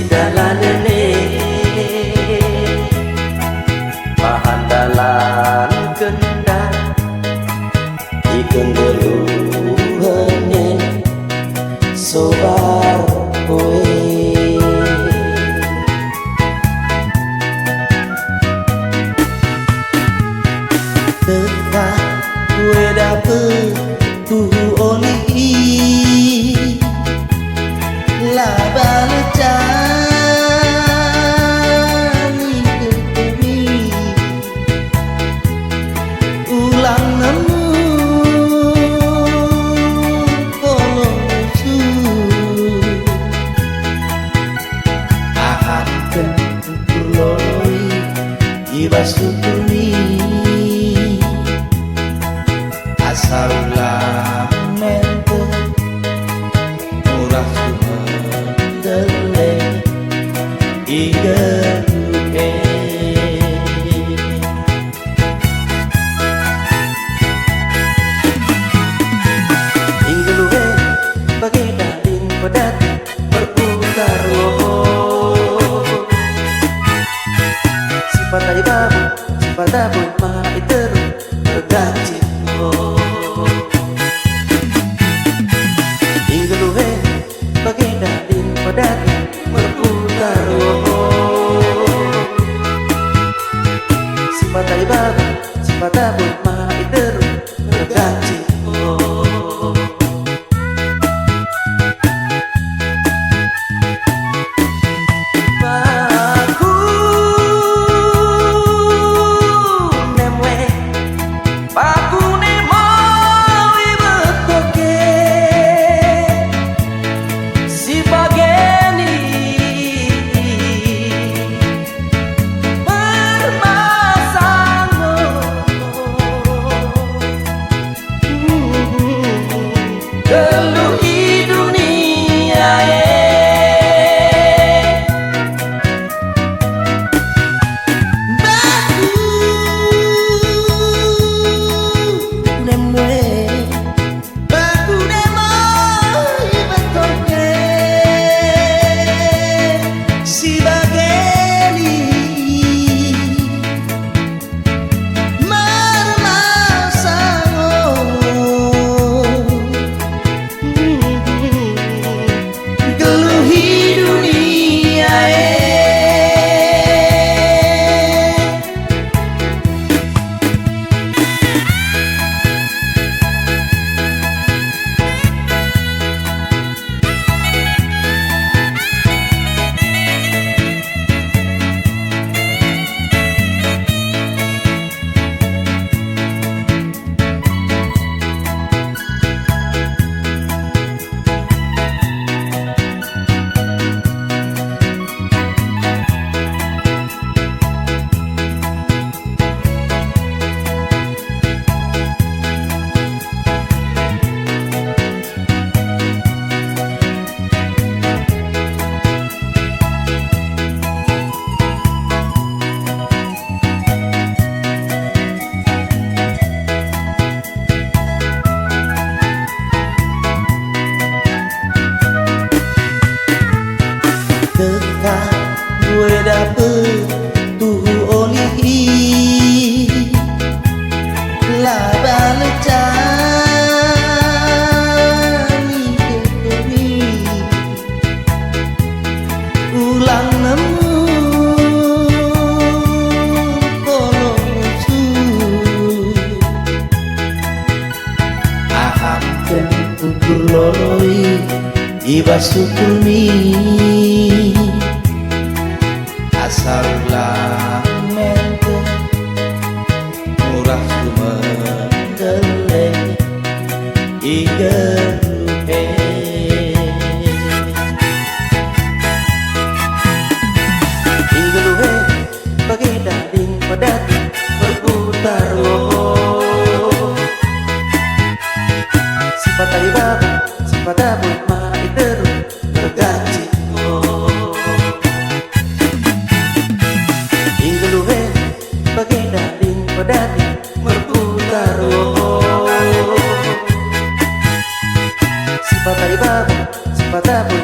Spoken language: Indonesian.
dalanene pahandalan kendang ikeun geluheunnya sobar kowe teka kowe dapet tuhu oli la balecani ketemi ulang nemu kolosu ahankeun kuloi ibasutuni asal ulah mente murah sumendele igeluke inggeluke bagai daling pedat berputar sifat tadi babu sifat tabu maha iteru berganti inggeluke bagai daling pedat berputar sifat tadi babu sifat tabu maha iteru berganti gue dapet tuhu oli la balecani ketemi ulang nemu kolosu ahankeun kuloi ibasutuni asal ulah mente murah sumendele igeluke inggeluke bagai daling pedat berputar sifat tadi babu sifat tabu maha iteru berganti inggeluke bagai daling pedat berputar sifat tadi babu sifat tabu